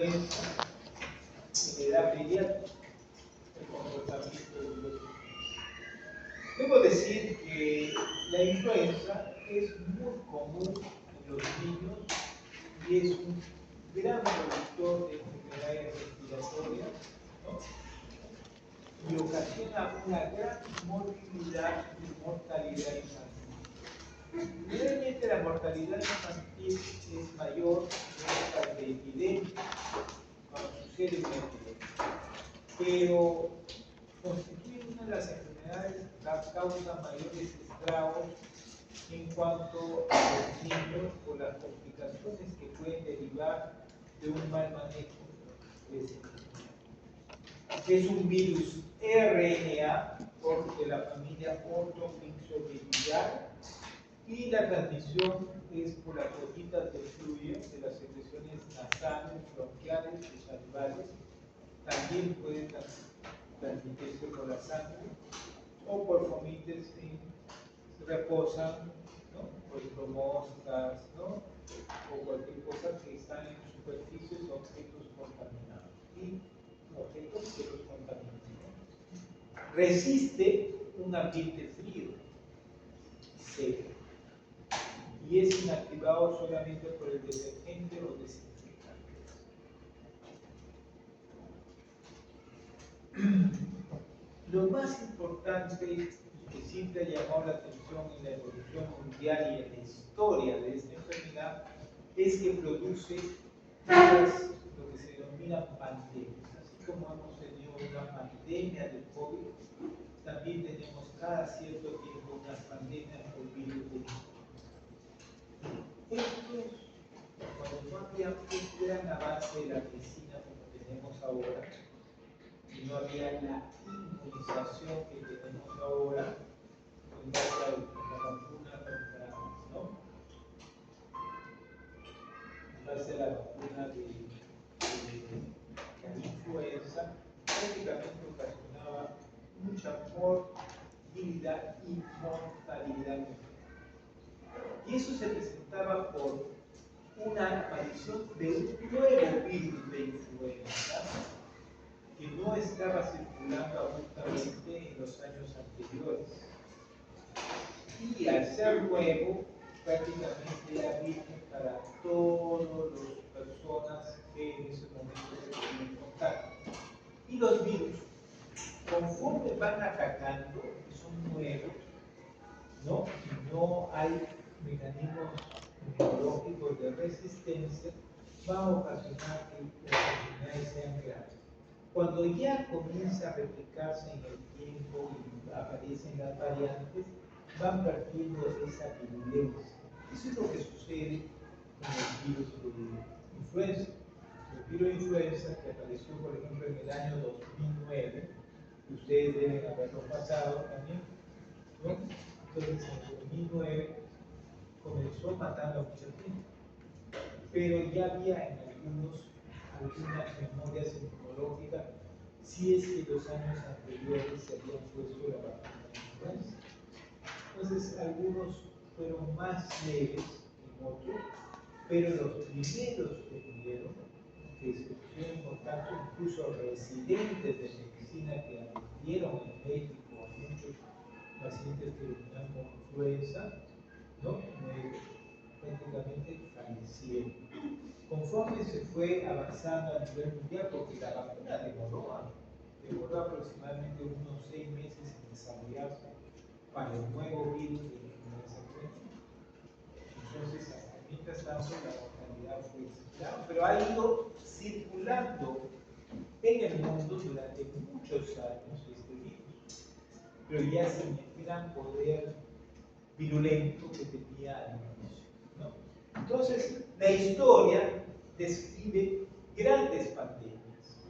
influenza en edad pediátrica, el comportamiento de los niños. Debo decir que la influenza es muy común en los niños y es un gran productor de enfermedades respiratorias, ¿no? Y ocasiona una gran morbilidad y mortalidad infantil. Realmente la mortalidad infantil es mayor que la de epidemia, cuando sucede una epidemia, pero constituye una de las enfermedades que causa mayores estragos en cuanto a los niños por las complicaciones que pueden derivar de un mal manejo de ese virus. Es un virus RNA de la familia ortomyxoviridae y la transmisión es por las gotitas de fluido de las secreciones nasales, bronquiales y salivales. También puede transmitirse por la sangre o por fomites que reposan, ¿no? Por moscas, ¿no? O cualquier cosa que está en superficies o objetos contaminados y objetos que los contaminan, ¿no? Resiste un ambiente frío, seco, y es inactivado solamente por el detergente o desinfectante. Lo más importante que siempre ha llamado la atención en la evolución mundial y en la historia de esta enfermedad es que produce lo que se denominan pandemias. Así como hemos tenido una pandemia del COVID, también tenemos cada cierto tiempo unas pandemias por virus de estos, cuando no había un gran avance de la medicina como tenemos ahora, y no había la inmunización que tenemos ahora con base a la vacuna contra, ¿no? En base a la vacuna de la influenza, prácticamente ocasionaba mucha morbilidad y mortalidad. Y eso se presentaba por una aparición de un nuevo virus de influenza que no estaba circulando abruptamente en los años anteriores. Y al ser nuevo, prácticamente era virgen para todas las personas que en ese momento se ponían en contacto. Y los virus, conforme van atacando, que son nuevos, ¿no? Y no hay mecanismos inmunológicos de resistencia, van a ocasionar que las enfermedades sean graves. Cuando ya comienza a replicarse en el tiempo y aparecen las variantes, van perdiendo esa virulencia. Eso es lo que sucede con el virus de influenza. El virus de influenza, que apareció, por ejemplo, en el año 2009, ustedes deben haberlo pasado también, ¿no? Entonces, en 2009 comenzó matando a mucha gente, pero ya había en algunas memorias inmunológicas, si es que los años anteriores se habían puesto la vacuna de influenza. Entonces, algunos fueron más leves que otros, pero los primeros que tuvieron, que se pusieron en contacto, incluso residentes de medicina que atendieron en México a muchos pacientes que venían con influenza, ¿no? Prácticamente fallecieron. Conforme se fue avanzando a nivel mundial, porque la vacuna demoró aproximadamente unos 6 meses en desarrollarse para el nuevo virus de influenza. Entonces, hasta mientras tanto, la mortalidad fue circulando, pero ha ido circulando en el mundo durante muchos años este virus, pero ya sin el gran poder virulento que tenía al inicio, ¿no? Entonces, la historia describe grandes pandemias.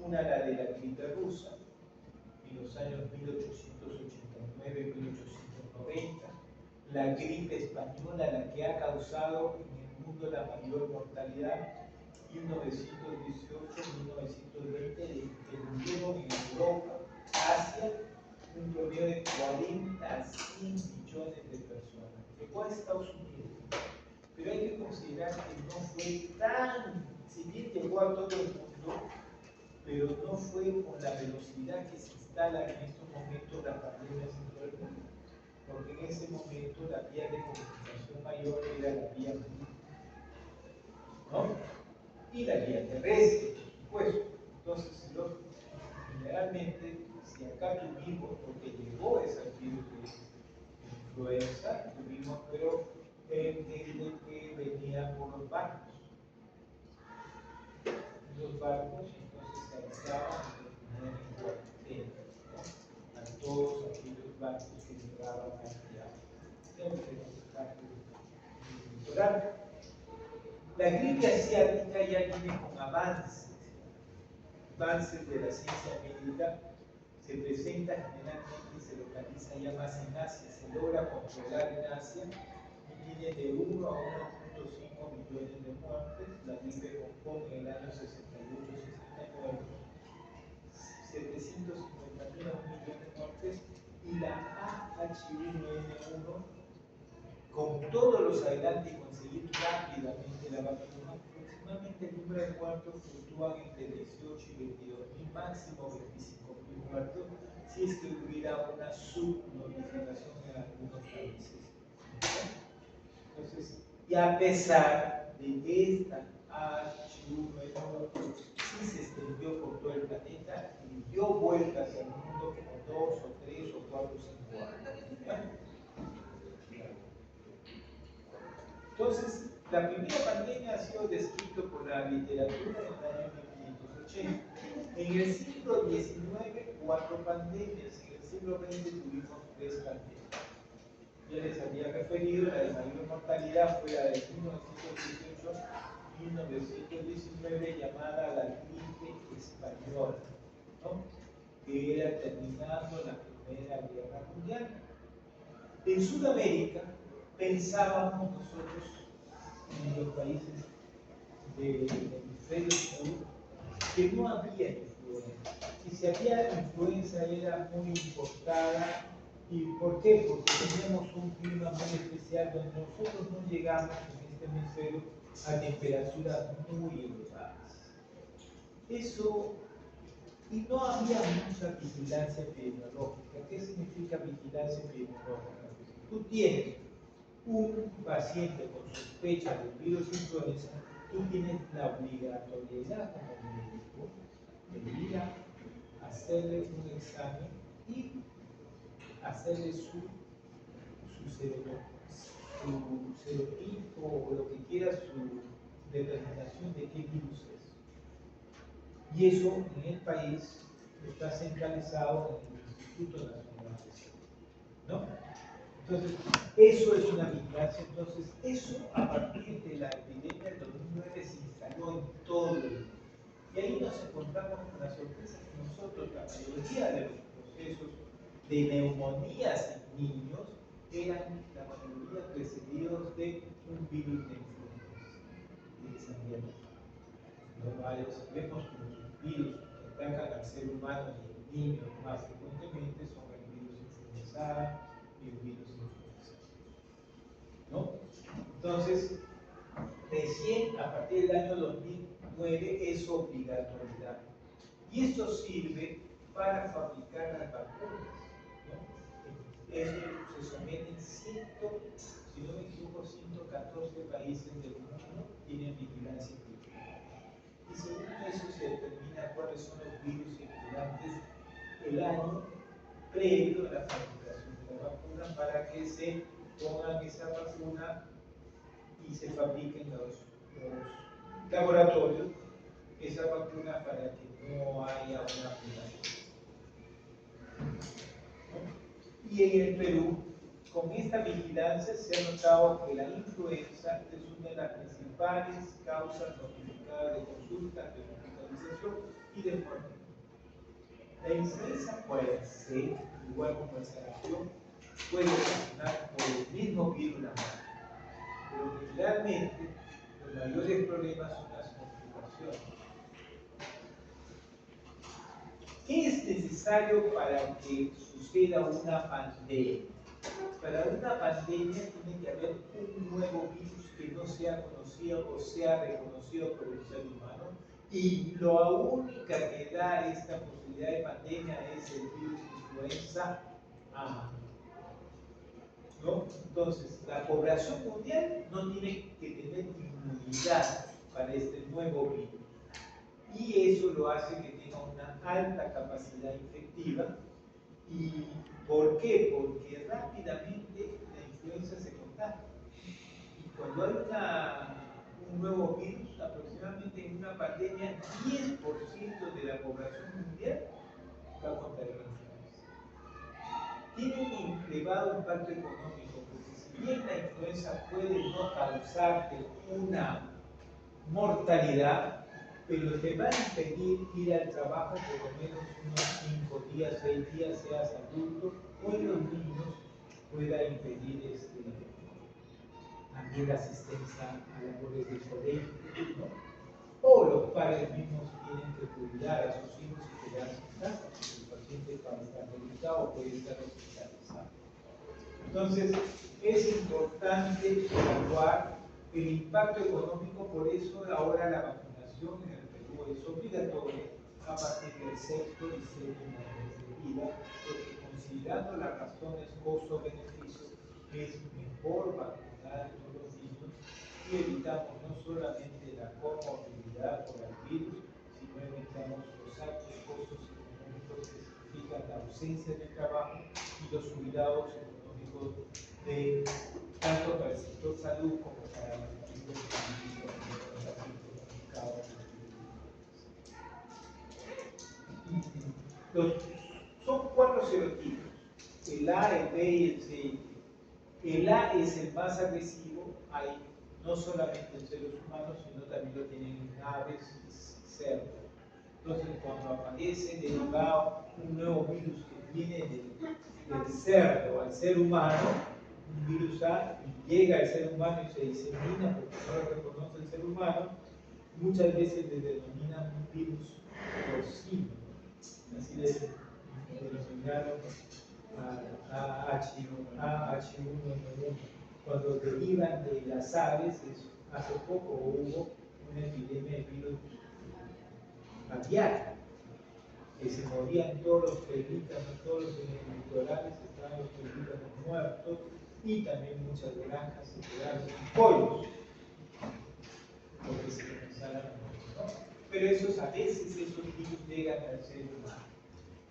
Una, la de la gripe rusa, en los años 1889-1890, la gripe española, la que ha causado en el mundo la mayor mortalidad, 1918-1920, que murieron en Europa, Asia, un promedio de 40 a 100 millones de personas. Llegó a Estados Unidos, pero hay que considerar que no fue tan, si bien llegó a todo el mundo, pero no fue con la velocidad que se instala en estos momentos las pandemias en todo el mundo, porque en ese momento la vía de comunicación mayor era la vía marítima, ¿no? Y la vía terrestre, por supuesto. Entonces, generalmente, si acá tuvimos, porque llegó ese virus de influenza, tuvimos, pero desde que venía por los barcos. Los barcos entonces se aislaban y ponían en cuarentena, ¿no? A todos aquellos barcos que llegaban hacia diferentes partes del litoral. La gripe asiática ya viene con avances de la ciencia médica, se presenta generalmente, se localiza ya más en Asia, se logra controlar en Asia, y tiene de 1 a 1.5 millones de muertes. La gripe de Hong Kong en el año 68-69, 750.000 a 1 millón de muertes, y la H1N1, con todos los adelantos y conseguir rápidamente la vacuna, aproximadamente el número de muertos fluctúan entre 18 y 22.000, máximo 25.000 muertos, si es que hubiera una subnotificación en algunos países. Entonces, y a pesar de que esta H1N1 sí se extendió por todo el planeta y dio vueltas al mundo como 2 o 3 o 4 o 5 años. Entonces, la primera pandemia ha sido descrita por la literatura en el año 1580. En el siglo XIX, 4 pandemias. En el siglo XX tuvimos 3 pandemias. Ya les había referido, la de mayor mortalidad fue la de 1918-1919, llamada la gripe española, ¿no? Que era terminando la Primera Guerra Mundial. En Sudamérica pensábamos nosotros, en los países del hemisferio sur, que no había influenza. Y si había influenza era muy importada. ¿Y por qué? Porque teníamos un clima muy especial donde nosotros no llegamos en este hemisferio a temperaturas muy elevadas. Eso, y no había mucha vigilancia epidemiológica. ¿Qué significa vigilancia epidemiológica? Tú tienes un paciente con sospecha del virus influenza, tú tienes la obligatoriedad como médico de ir a hacerle un examen y hacerle su serotipo o lo que quiera, su determinación de qué virus es. Y eso en el país está centralizado en el Instituto Nacional de Salud, ¿no? Entonces, eso es una vigilancia. Entonces, eso a partir de la epidemia del 2009 se instaló en todo el mundo. Y ahí nos encontramos con la sorpresa que nosotros, la mayoría de los procesos de neumonías en niños, eran la mayoría precedidos de un virus de influenza. Sabemos que los virus que atacan al ser humano y en niños más frecuentemente son el virus influenza y el virus influenza, ¿no? Entonces, recién a partir del año 2009 es obligatoriedad. Y esto sirve para fabricar las vacunas, ¿no? Eso se someten si no me equivoco, 114 países del mundo tienen vigilancia epidemiológica. Y según eso se determina cuáles son los virus circulantes el año previo a la fabricación de la vacuna para que se pongan esa vacuna y se fabriquen los laboratorios esa vacuna para que no haya una aplicación. ¿No? Y en el Perú, con esta vigilancia se ha notado que la influenza es una de las principales causas notificadas de consulta, de hospitalización y de muerte. La influenza puede ser, igual como el sarampión, puede ocasionar por el mismo virus la muerte. Pero generalmente los mayores problemas son las complicaciones. ¿Qué es necesario para que suceda una pandemia? Para una pandemia tiene que haber un nuevo virus que no sea conocido o sea reconocido por el ser humano Y la única que da esta posibilidad de pandemia es el virus influenza A. ¿No? Entonces, la población mundial no tiene que tener inmunidad para este nuevo virus. Y eso lo hace que tenga una alta capacidad infectiva. ¿Y por qué? Porque rápidamente la influenza se contagia. Y cuando hay un nuevo virus, aproximadamente en una pandemia, 10% de la población mundial va a contagiar la influenza. Tiene un elevado impacto económico, porque si bien la influenza puede no causarte una mortalidad, pero te va a impedir ir al trabajo por lo menos unos 5 días, 6 días, seas adulto o en los niños pueda impedir también la asistencia a labores de colegio, ¿no? O los padres mismos tienen que cuidar a sus hijos y quedarse en casa, porque el paciente para estar delicado o puede estar hospitalizado. Entonces, es importante evaluar el impacto económico, por eso ahora la vacunación en el Perú es obligatoria a partir del sexto y séptimo mes de vida, porque considerando las razones costo-beneficio, es mejor vacunar a todos los niños y evitamos no solamente la comorbilidad por el virus, sino evitamos los altos costos económicos que significan la ausencia de trabajo y los cuidados económicos de tanto para el sector salud como para la familia son 4 serotipos, el A, el B y el C. El A es el más agresivo, hay no solamente en seres humanos, sino también lo tienen en aves y cerdos. Entonces, cuando aparece derivado un nuevo virus que viene del cerdo al ser humano, un virus A, y llega al ser humano y se disemina porque no lo reconoce el ser humano, muchas veces le denominan un virus porcino. Así le denominaron a H1N1. Cuando derivan de las aves, hace poco hubo una epidemia de virus aviar, que se morían todos los pelícanos, todos los litorales, estaban los pelícanos muertos y también muchas granjas se quedaron sin pollos, porque se comenzaron a morir, ¿no? Pero a veces esos virus llegan al ser humano.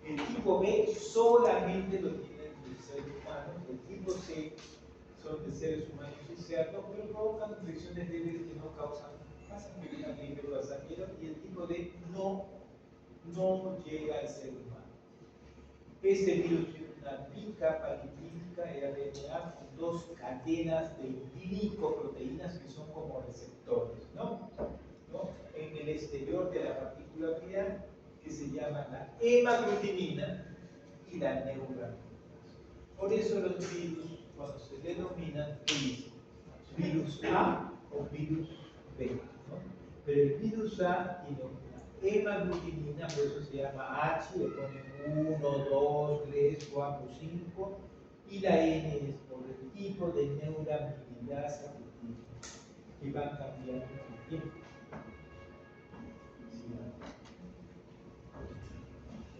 El tipo B solamente lo tienen los seres humanos, el tipo C son de seres humanos y cerdos, pero provocan infecciones leves que no causan, pasan por una gripe pasajera, y el tipo D no llega al ser humano. Este virus tiene una bicapa lipídica RNA con 2 cadenas de glicoproteínas que son como receptores, ¿no? En el exterior de la partícula viral, que se llama la hemaglutinina y la neuraminidasa. Por eso los virus, cuando se denominan virus A o virus B, ¿no? Pero el virus A tiene una hemaglutinina, por eso se llama H, le ponen 1, 2, 3, 4, 5, y la N es por el tipo de neuraminidasa que van cambiando con el tiempo.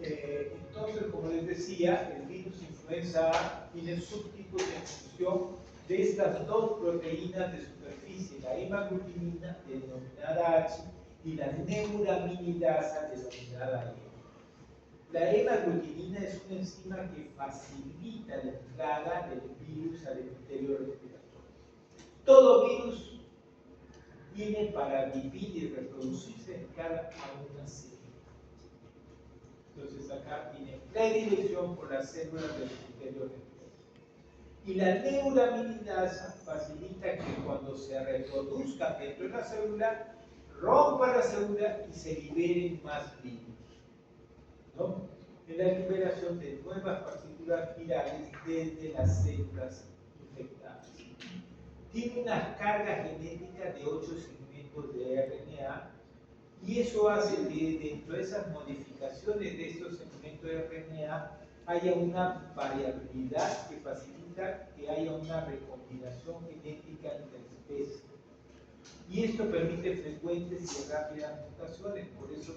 Entonces, como les decía, el virus influenza A tiene subtipos de función de estas 2 proteínas de superficie, la hemaglutinina, denominada H, y la neuraminidasa, denominada E. La hemaglutinina es una enzima que facilita la entrada del virus al epitelio respiratorio. Todo virus tiene para vivir y reproducirse en cada una célula. Entonces acá tiene predilección por las células del epitelio respiratorio. Y la neuraminidasa facilita que cuando se reproduzca dentro de la célula, rompa la célula y se liberen más virus, ¿no? En la liberación de nuevas partículas virales desde las células infectadas. Tiene una carga genética de 8 segmentos de RNA, y eso hace que dentro de esas modificaciones de estos segmentos de RNA haya una variabilidad que facilita que haya una recombinación genética entre especies. Y esto permite frecuentes y rápidas mutaciones, por eso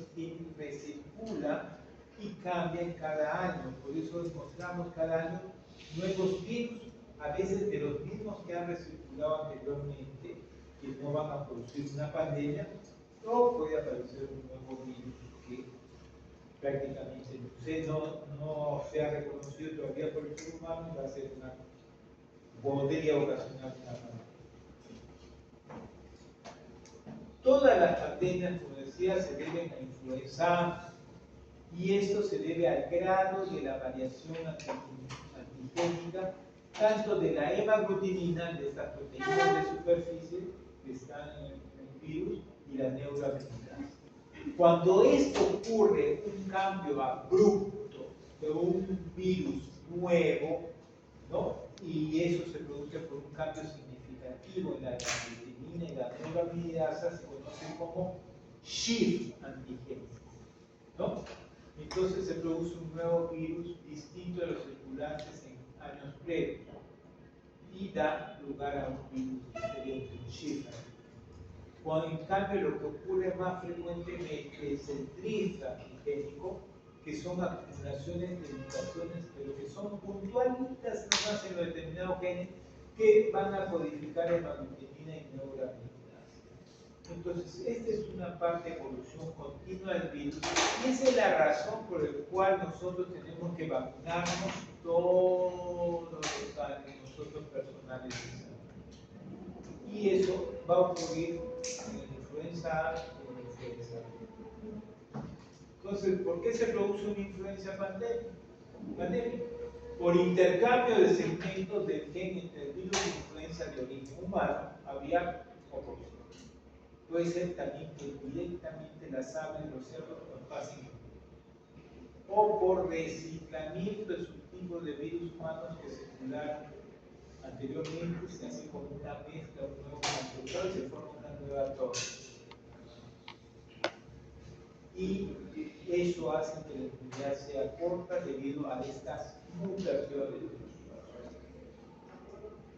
recircula y cambia en cada año. Por eso encontramos cada año nuevos virus, a veces de los mismos que han recirculado anteriormente, que no van a producir una pandemia, o puede aparecer un nuevo virus que prácticamente no se ha reconocido todavía por el ser humano y va a ser podría ocasionar una pandemia. Todas las pandemias, como decía, se deben a influenza y esto se debe al grado de la variación antigénica, tanto de la hemaglutinina, de estas proteínas de superficie que están en el virus, y la neuraminidasa. Cuando esto ocurre, un cambio abrupto de un virus nuevo, ¿no? Y eso se produce por un cambio significativo en la hemaglutinina y la neuraminidasa, se conoce como shift antigénico, ¿no? Entonces se produce un nuevo virus distinto a los circulantes en años previos y da lugar a un virus diferente, un shift antigénico. Cuando en cambio lo que ocurre más frecuentemente es el drift antigénico, que son acumulaciones de mutaciones, pero que son puntualitas nomás en los determinados genes que van a codificar hemaglutinina y neuraminidasa. Entonces, esta es una parte de evolución continua del virus y esa es la razón por la cual nosotros tenemos que vacunarnos todos los años, nosotros personales de salud. Y eso va a ocurrir en la influenza A y en la influenza B. Entonces, ¿por qué se produce una influencia pandémica? Por intercambio de segmentos del gen entre el virus de influenza de origen humano, aviar o porcino. Puede ser también que directamente las aves, los cerdos, los pasen, o por reciclamiento de subtipos de virus humanos que circularon anteriormente, se hace como una mezcla, un nuevo constructor y se forma una nueva torre. Y eso hace que la inmunidad sea corta debido a estas mutaciones.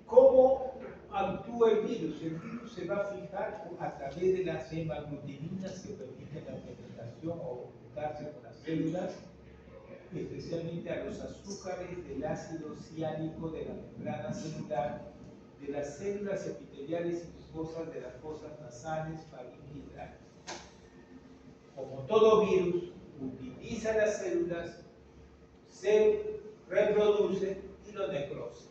¿Cómo actúa el virus? El virus se va a fijar a través de las hemaglutininas que permiten la penetración o ocultarse con las células, especialmente a los azúcares del ácido ciánico de la membrana celular, de las células epiteliales y mucosas de las fosas nasales, faringe y tráquea. Como todo virus, utiliza las células, se reproduce y lo necrosa.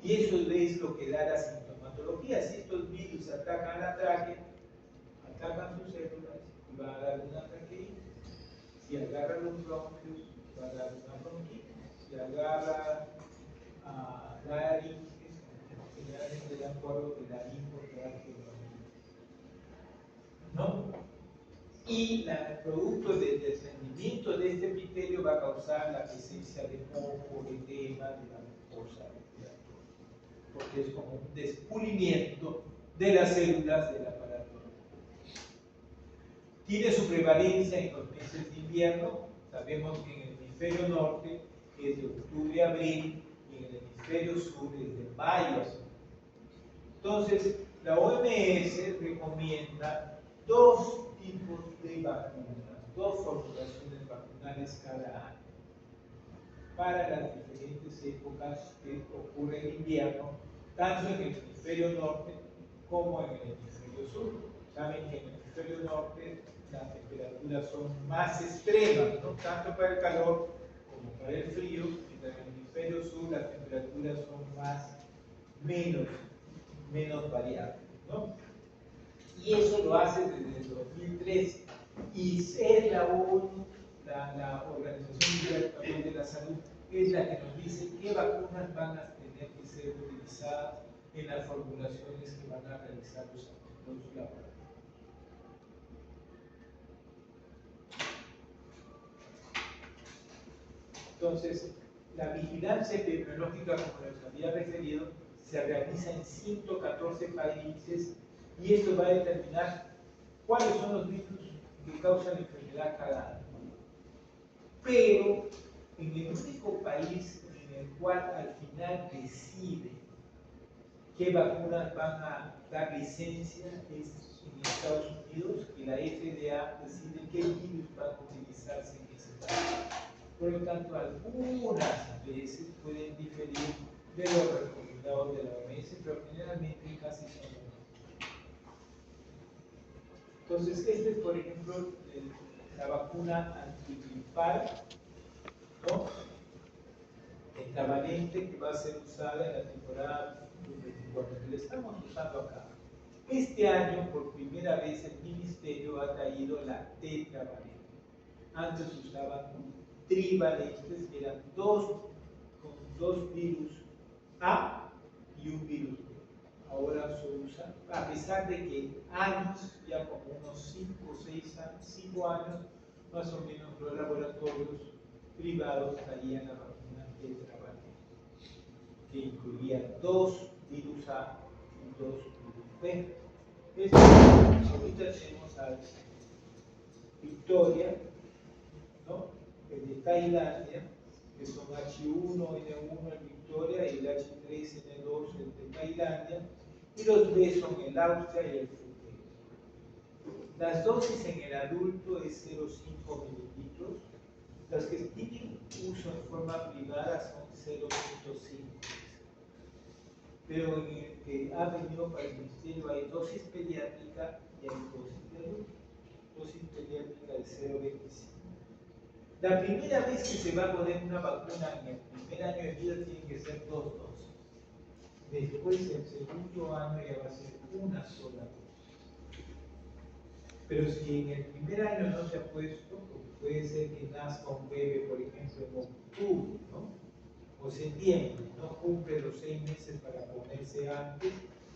Y eso es lo que da la sintomatología. Si estos virus atacan la tráquea, atacan sus células y van a dar una traqueitis. Si agarra los bronquios, va a dar una bronquitis. Si agarra la laringe, generalmente de acuerdo que la linfotraqueobronquitis, ¿no? Y el producto del desprendimiento de este epitelio va a causar la presencia de moco, edema, de la mucosa respiratoria, porque es como un despulimiento de las células del aparato. Tiene su prevalencia en los meses de invierno. Sabemos que en el hemisferio norte es de octubre a abril y en el hemisferio sur es de mayo a septiembre. Entonces, la OMS recomienda dos tipos de vacunas, dos formulaciones vacunales cada año para las diferentes épocas que ocurre el invierno, tanto en el hemisferio norte como en el hemisferio sur. Saben que en el hemisferio norte las temperaturas son más extremas, ¿no? Tanto para el calor como para el frío, mientras en el hemisferio sur las temperaturas son menos variables, ¿no? Y eso lo hace desde el 2013 y es la ONU, la Organización Mundial de la Salud, es la que nos dice qué vacunas van a tener que ser utilizadas en las formulaciones que van a realizar los laboratorios. Entonces, la vigilancia epidemiológica, como les había referido, se realiza en 114 países y esto va a determinar cuáles son los virus que causan la enfermedad cada año. Pero en el único país en el cual al final decide qué vacunas van a dar licencia es en Estados Unidos, que la FDA decide qué virus van a utilizarse en ese país. Por lo tanto, algunas veces pueden diferir de los recomendados de la OMS, pero generalmente casi son los mismos. Entonces, este es, por ejemplo, la vacuna antigripal, ¿no? Tetravalente, que va a ser usada en la temporada 2024, que la estamos usando acá. Este año, por primera vez, el Ministerio ha traído la tetravalente. Antes usaban trivalentes, que eran con dos virus A y un virus B. Ahora se usa, a pesar de que años, ya como unos 5 años, más o menos los laboratorios privados traían la vacuna tetravalente, que incluía dos virus A y dos virus B. Ahorita tenemos a Victoria, ¿no? El de Tailandia, que son H1N1 en Victoria y el H3N2 el de Tailandia, y los B son el Austria y el Futuro. Las dosis en el adulto es 0,5 mililitros, las que tienen uso en forma privada son 0,5. Pero en el que ha venido para el ministerio hay dosis pediátrica y hay dosis de adulto. Dosis pediátrica de 0,25. La primera vez que se va a poner una vacuna en el primer año de vida tiene que ser 2 dosis. Después, el segundo año ya va a ser una sola dosis. Pero si en el primer año no se ha puesto, porque puede ser que nazca un bebé, por ejemplo, en octubre, ¿no? O septiembre, no cumple los 6 meses para ponerse antes,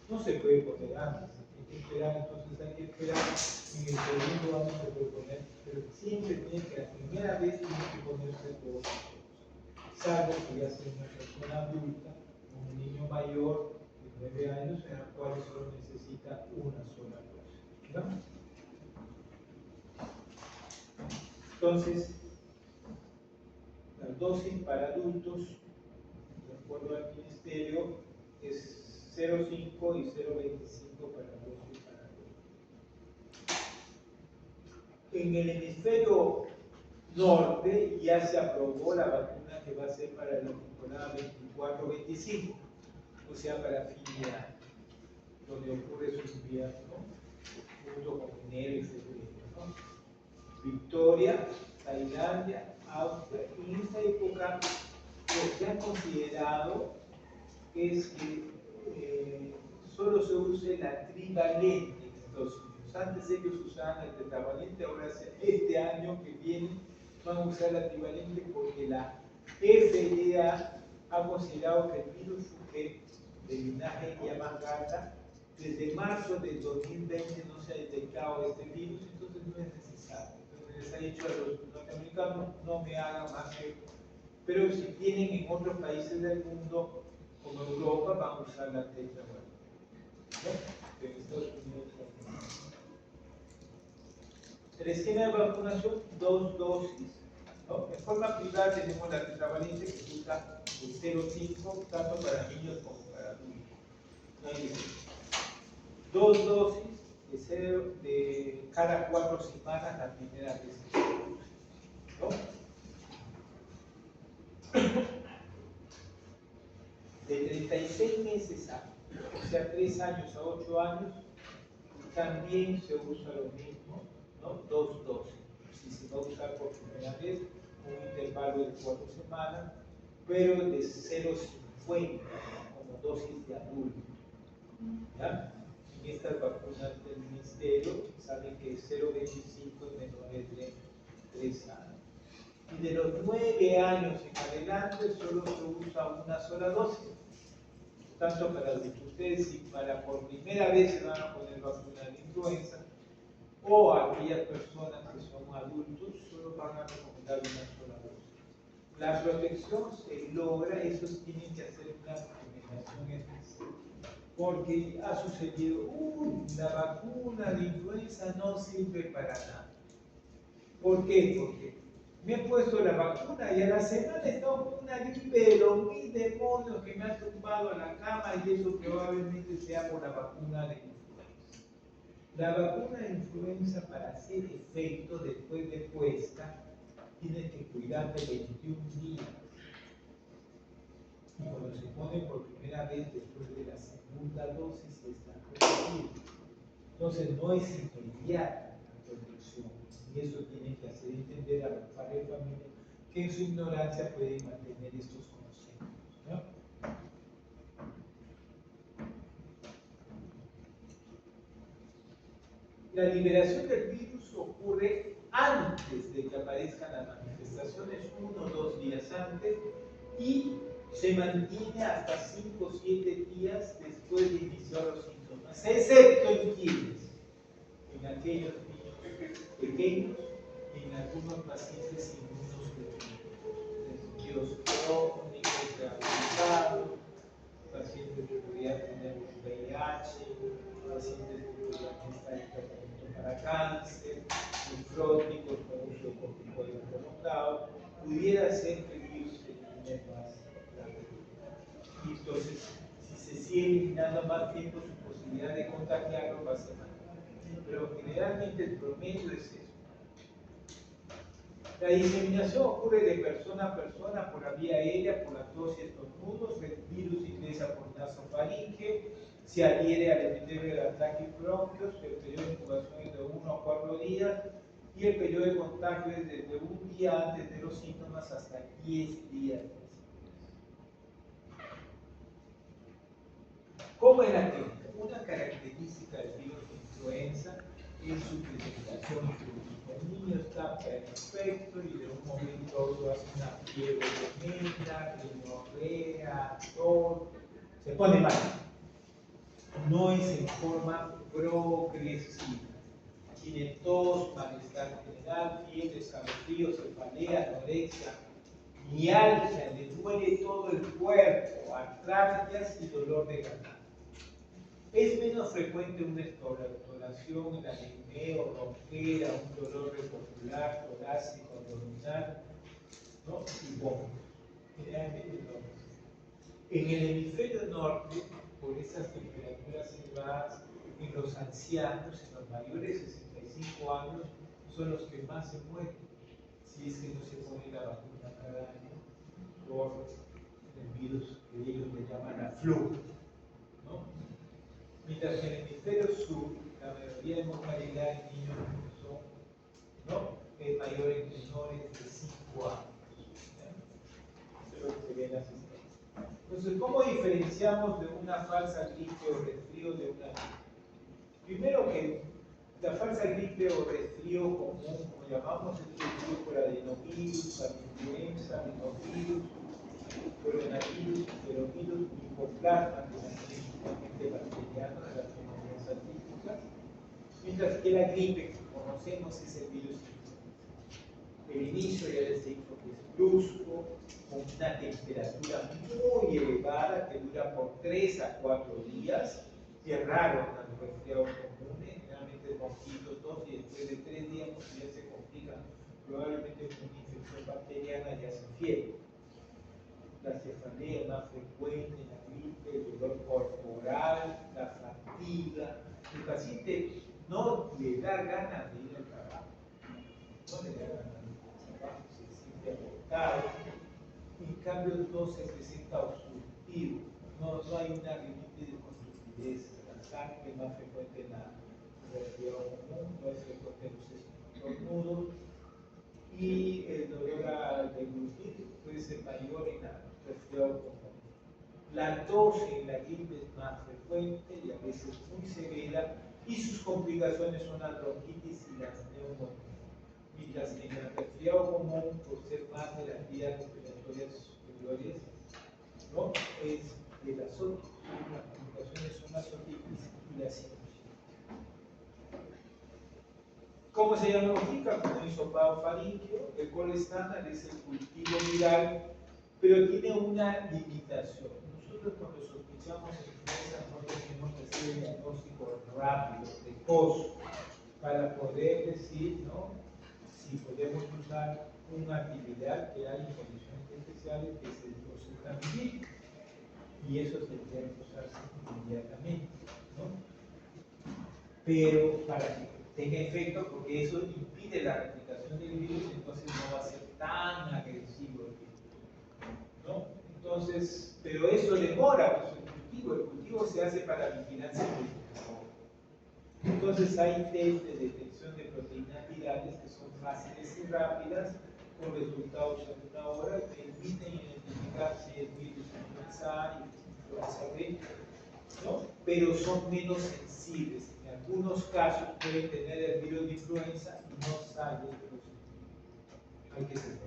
no se puede poner antes. Hay que esperar, entonces hay que esperar en el segundo año se puede poner, pero siempre tiene que, la primera vez tiene que ponerse 2 dosis. Salvo que ya sea una persona adulta, un niño mayor de 9 años, en el cual solo necesita una sola dosis, ¿no? Entonces, las dosis para adultos, de acuerdo al ministerio, es 0,5 y 0,25 para dosis para adultos. En el hemisferio norte ya se aprobó la vacuna que va a ser para la temporada 24-25, o sea, para fin de año, donde ocurre su invierno, junto con enero y febrero, ¿no? Victoria, Tailandia, Austria, y en esta época lo que han considerado es que solo se use la trivalente en Estados Unidos. Antes ellos usaban el tetravalente, ahora este año que viene van a usar la trivalente porque la FDA ha considerado que el virus Fuquet de linaje Yamagata desde marzo del 2020 no se ha detectado este virus, entonces no es necesario. Entonces les ha dicho a los norteamericanos, no me hagan más que, pero si tienen en otros países del mundo, como Europa, van a usar la tetravalente, ¿no? En Estados Unidos también. El esquema de vacunación, 2 dosis, ¿no? En forma privada tenemos la tetravalente que se usa de 0,5 tanto para niños como para adultos. No hay diferencia. 2 dosis de cada 4 semanas la primera vez que se usa, ¿no? De 36 meses a, o sea, 3 años a 8 años, también se usa lo mismo, ¿no? 2 dosis. Si se va a usar por primera vez, un intervalo de 4 semanas, pero de 0,50 como dosis de adulto. ¿Ya? En estas vacunas del ministerio saben que es 0,25 en menores de 3 años. Y de los 9 años en adelante solo se usa una sola dosis, tanto para adultos. Ustedes, si para por primera vez se van a poner vacuna de influenza, o aquellas personas que son adultos, solo van a recomendar una sola dosis. La protección se logra, esos tienen que hacer una recomendación especial, porque ha sucedido, la vacuna de influenza no sirve para nada. ¿Por qué? Porque me he puesto la vacuna y a la semana he estado con una gripe de los mil demonios que me ha tumbado a la cama y eso probablemente sea por la vacuna de influenza. La vacuna de influenza, para hacer efecto después de puesta, tiene que cuidarte 21 días. Y cuando se pone por primera vez después de la segunda dosis, está protegido. Entonces no es inmediata la protección. Y eso tiene que hacer entender a los padres de familia que en su ignorancia pueden mantener estos conceptos, ¿no? La liberación del virus ocurre antes de que aparezcan las manifestaciones, 1 o 2 días antes, y se mantiene hasta 5 o 7 días después de iniciar los síntomas, excepto en quienes, en aquellos niños pequeños y en algunos pacientes inmunosuprimidos, crónicos, rehabilitados, pacientes que podrían tener VIH, pacientes que podrían estar en tratamiento para cáncer, nefróticos con uso de corticoides prolongado, pudiera ser que el virus se elimine más rápido. Y entonces, si se sigue eliminando más tiempo, su posibilidad de contagiarlo va a ser más. Pero generalmente el promedio es eso. La diseminación ocurre de persona a persona por la vía aérea, por la tos y estornudos. El virus ingresa por nasofaringe, se adhiere al epitelio de la tráquea y bronquios. El periodo de incubación es de 1 a 4 días y el periodo de contagio es desde un día antes de los síntomas hasta 10 días después. ¿Cómo es la clínica? Una característica del virus de influenza es su presentación clínica. El niño está perfecto y de un momento a otro hace una fiebre tremenda, rinorrea, tos, se pone mal. No es en forma progresiva. Tiene tos, malestar general, fiebre, escalofríos, cefalea, anorexia, mialgia, le duele todo el cuerpo, artralgias y dolor de garganta. Es menos frecuente una exploración, el anemeo, ronquera, un dolor reticular, torácico, abdominal, ¿no? Y vómitos. Generalmente no. En el hemisferio norte, por esas temperaturas elevadas, en los ancianos, en los mayores de 65 años, son los que más se mueren, si es que no se pone la vacuna cada año por el virus que ellos le llaman la flu, ¿no? Mientras que en el hemisferio sur, la mayoría de mortalidad en niños son, ¿no?, mayores de 5 años. Eso es lo que se ve en las estadísticas. Entonces, ¿cómo diferenciamos de una falsa gripe o resfrío de una gripe? Primero que la falsa gripe o resfrío común, como llamamos, es producido por adenovirus, influenza, rinovirus, coronavirus, enterovirus, micoplasma, que son principalmente bacterianos de las pneumonias atípicas, mientras que la gripe que conocemos es el virus influenza. El inicio ya les digo que es brusco, con una temperatura muy elevada que dura por 3 a 4 días, que es raro en los resfriados comunes, generalmente es mosquito, tos, y después de 3 días, cuando ya se complica, probablemente con una infección bacteriana, ya se fiebre. La cefalea más frecuente, la gripe, el dolor corporal, la fatiga. El paciente no le da ganas de ir al trabajo, no le da ganas de ir al trabajo, se siente agotado. En cambio, no se presenta obstructivo, no hay una rinitis de constrictivez. La sangre más frecuente en la resfriado común, no es frecuente en los estornudos. Y el dolor al deglutir puede ser mayor en la resfriado común. La tos en la gripe es más frecuente y a veces muy severa, y sus complicaciones son las bronquitis y las neumonías. Mientras que en el resfriado común, por ser más de las vías respiratorias superiores, ¿no?, es de las otitis. Las complicaciones son las otitis y la sinusitis. ¿Cómo se diagnostica? Como un hisopado faríngeo. El gol estándar es el cultivo viral, pero tiene una limitación. Nosotros, cuando sospechamos influenza, no tenemos que hacer el diagnóstico rápido, precoz, para poder decir, ¿no?, si podemos usar una actividad que hay en condiciones especiales que se depositan vivir y eso tendría que usarse inmediatamente, ¿no? Pero para que tenga efecto, porque eso impide la replicación del virus, entonces no va a ser tan agresivo el virus, ¿no? Entonces, pero eso demora pues, el cultivo se hace para vigilancia médica. Entonces hay test de detección de proteínas virales que son fáciles y rápidas, con resultados en una hora, que permiten identificar si es virus influenza A y influenza B, ¿no? Pero son menos sensibles. En algunos casos pueden tener el virus de influenza y no sale positivo. Hay que ser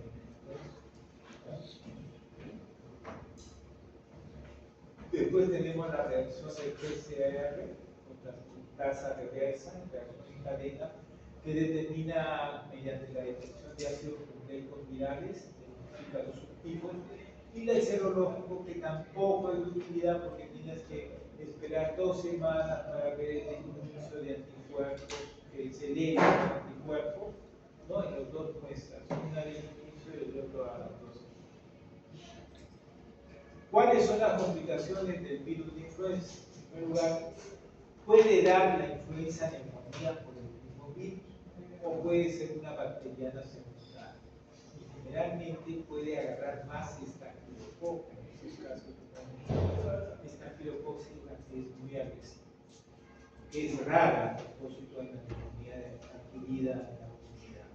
Después tenemos la reacción de PCR contra tasa reversa, reacción en cadena, que determina mediante la detección de ácidos nucleicos virales, identifica los subtipos, y la serológico, que tampoco es de utilidad porque tienes que esperar 2 semanas para ver el inicio de anticuerpos, que se lee el anticuerpo, ¿no? En los dos muestras, una de inicio y el otro a las 2 semanas. ¿Cuáles son las complicaciones del virus de influenza? En primer lugar, puede dar la influenza neumonía por el mismo virus o puede ser una bacteriana secundaria. Y generalmente puede agarrar más estafilococo. En esos casos, estafilococcus es muy agresiva. Es rara a propósito de la neumonía adquirida en la comunidad.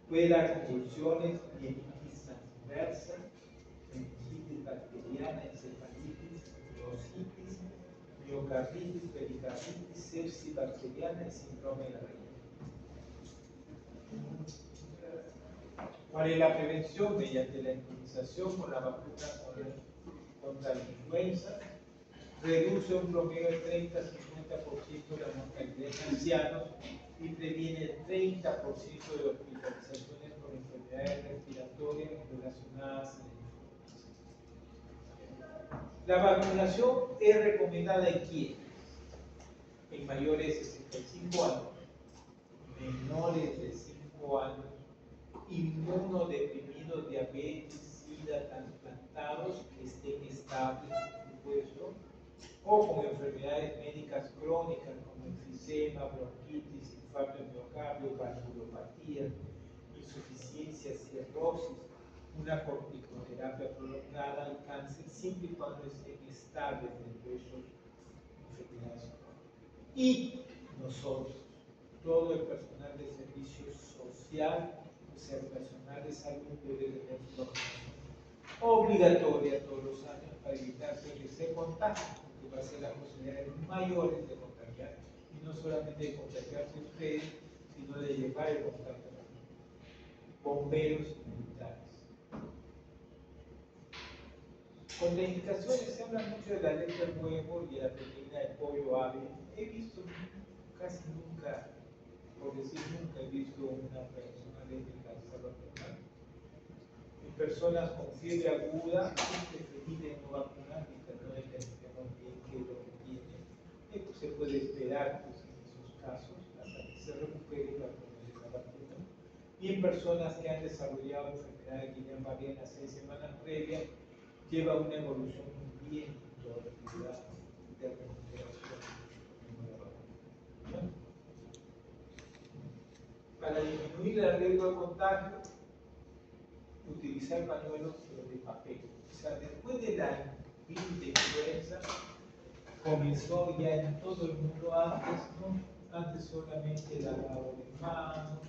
Puede dar convulsiones, mielitis transversa, meningitis bacteriana, encefalitis, miositis, miocarditis, pericarditis, sepsis bacteriana y síndrome de la reina. ¿Cuál es la prevención? Mediante la inmunización con la vacuna contra la influenza, reduce un promedio de 30-50% la mortalidad en ancianos y previene el 30% de hospitalizaciones por enfermedades respiratorias relacionadas a la influenza. La vacunación es recomendada en quiénes? En mayores de 65 años, menores de 5 años, inmunodeprimidos, diabetes, sida, trasplantados que estén estables, por supuesto, o con enfermedades médicas crónicas como enfisema, bronquitis, infarto de miocardio, valvulopatía, insuficiencia, cirrosis, una corticoterapia prolongada y cáncer, siempre y cuando estén estables dentro de esas enfermedades crónicas. Y nosotros, todo el personal de servicio social, o sea, el personal de salud debe tener vacunación obligatoria todos los años para evitar que se contagien, porque va a ser las posibilidades mayores de contagiar, y no solamente de contagiarse ustedes, sino de llevar el contagio a los bomberos y militares. Contraindicaciones, se habla mucho de la leche del huevo y de la proteína de pollo ave. He visto casi nunca, por decir nunca, he visto una reacción alérgica al sabor normal. En personas con fiebre aguda es preferible no vacunar mientras no identifiquemos bien qué es lo que tiene. Esto se puede esperar pues, en esos casos hasta que se recupere la vacuna. Y en personas que han desarrollado enfermedad de Guillain-Barré en las 6 semanas previas, lleva una evolución bien tolerabilidad de recuperación de la vacuna. Para disminuir el riesgo de contagio, utilizar pañuelos de papel. O sea, después de la virus de influenza, comenzó ya en todo el mundo antes, ¿no? Antes solamente el lavado de manos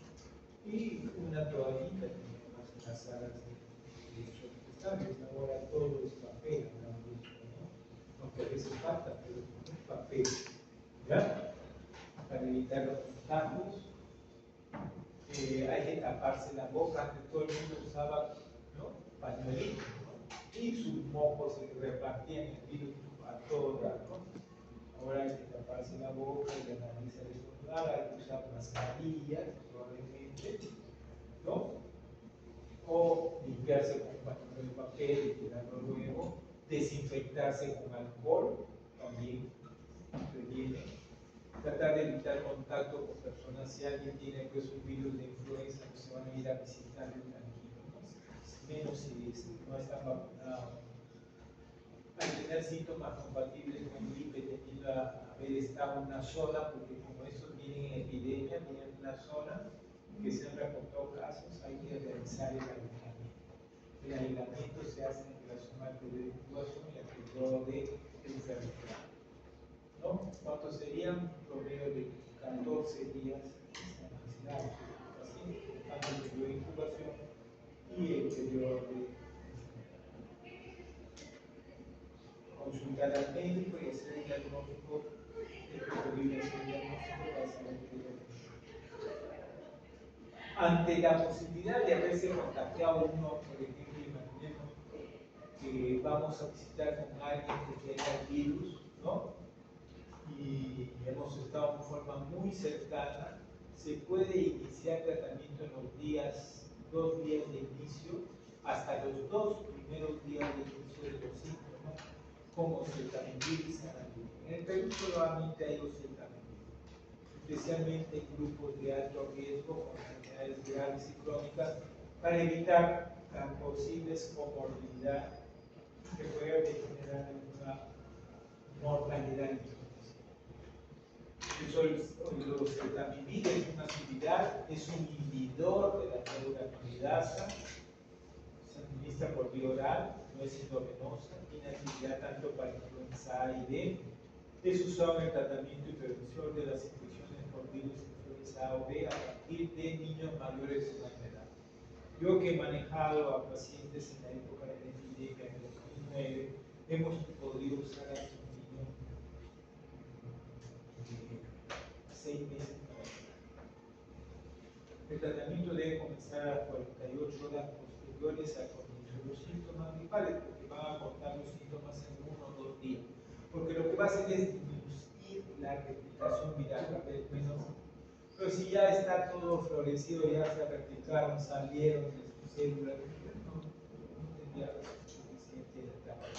y una toallita tenía más en las salas de hospitales. Ahora todo es papel, ¿no? Aunque a veces falta, pero es papel. ¿Ya? Para evitar los contagios. Hay que taparse la boca, antes todo el mundo usaba, ¿no? Pañuelitos, ¿no? Y sus mocos se repartían el virus a todos lados, ¿no? Ahora hay que taparse la boca y la nariz al estornudar, hay que usar mascarillas, probablemente, ¿no? O limpiarse con pañuelo de papel y tirarlo luego, desinfectarse con alcohol, también previene. Tratar de evitar contacto con personas. Si alguien tiene pues, un virus de influenza, pues se van a ir a visitar menos si no están vacunados. Al tener síntomas compatibles con gripe, teniendo a haber estado en una zona, porque como estos vienen en epidemia, vienen en una zona que se han reportado casos, hay que realizar el aislamiento. El aislamiento se hace en relación al periodo de incubación y al periodo de enfermedad. ¿No? ¿Cuántos serían? Un promedio de 14 días aislados, así, tanto el periodo de incubación y el periodo de consultar al médico y hacer el diagnóstico, es preferible hacer el diagnóstico para saber qué es lo que. Ante la posibilidad de haberse contagiado uno, por ejemplo, imaginemos que vamos a visitar con alguien que tenga el virus, ¿no? Y hemos estado en forma muy cercana, se puede iniciar tratamiento en los días, 2 días de inicio, hasta los 2 primeros días de inicio de los síntomas, como celtamivir y zanamivir. En el Perú solamente hay 2 celtamivir, especialmente en grupos de alto riesgo con enfermedades graves y crónicas, para evitar las posibles comorbilidades que puedan generar una mortalidad infantil. Los celtamivir es una actividad, es un inhibidor de la neuraminidasa, se administra por vía oral, no es endovenosa, tiene actividad tanto para influenza A y B, es usado en el tratamiento y prevención de las infecciones por virus de influenza A o B a partir de niños mayores de una edad. Yo que he manejado a pacientes en la época de la epidemia de 2009, hemos podido usar a estos niños 6 meses para atrás. El tratamiento debe comenzar a 48 horas posteriores al comienzo de los síntomas gripales, porque van a cortar los síntomas en 1 o 2 días. Porque lo que va a hacer es disminuir la replicación viral, va a haber menos. Pero si ya está todo florecido, ya se replicaron, salieron de sus células, no tendría suficiente trabajo.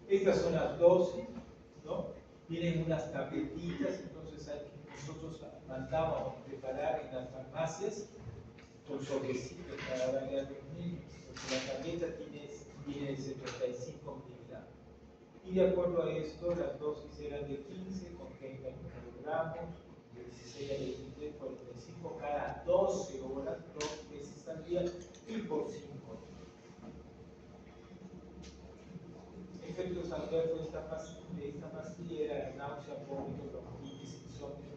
Estas son las dosis, ¿no? Vienen unas tabletitas, entonces nosotros mandamos preparar en las farmacias con sobrecitos para darle a los niños, porque la tableta tiene 75 miligramos. Y de acuerdo a esto, las dosis eran de 15 con 30 microgramos, de 16 a 23, 45 cada 12 horas, 2 veces al día y por 5 horas. Efectos adversos de esta pastilla era náusea, vómito, bronquitis, insomnio.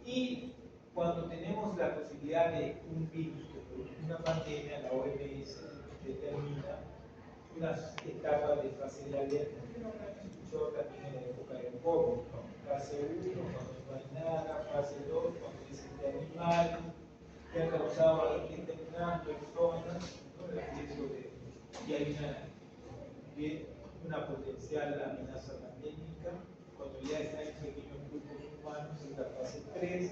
Y cuando tenemos la posibilidad de un virus que produce una pandemia, la OMS determina unas etapas de fase de alerta, que no han escuchado también en la época del COVID, ¿no? Fase 1, cuando no hay nada, fase 2, cuando dicen de animales, que han causado determinando zonas, ¿no? El riesgo de, y hay una potencial amenaza pandémica, cuando ya está en pequeños grupos humanos, es la fase 3,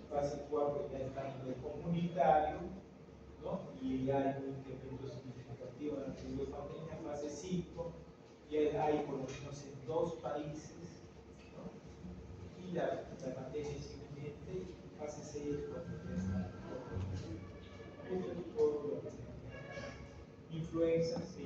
fase 4 ya está a nivel comunitario, ¿no? Y ya hay un incremento significativo en el riesgo de pandemia, fase 5, ya hay por lo menos en 2 países, ¿no? Y la pandemia es inminente, y fase 6 cuando ya está. Esto es todo lo que se influenza, sí.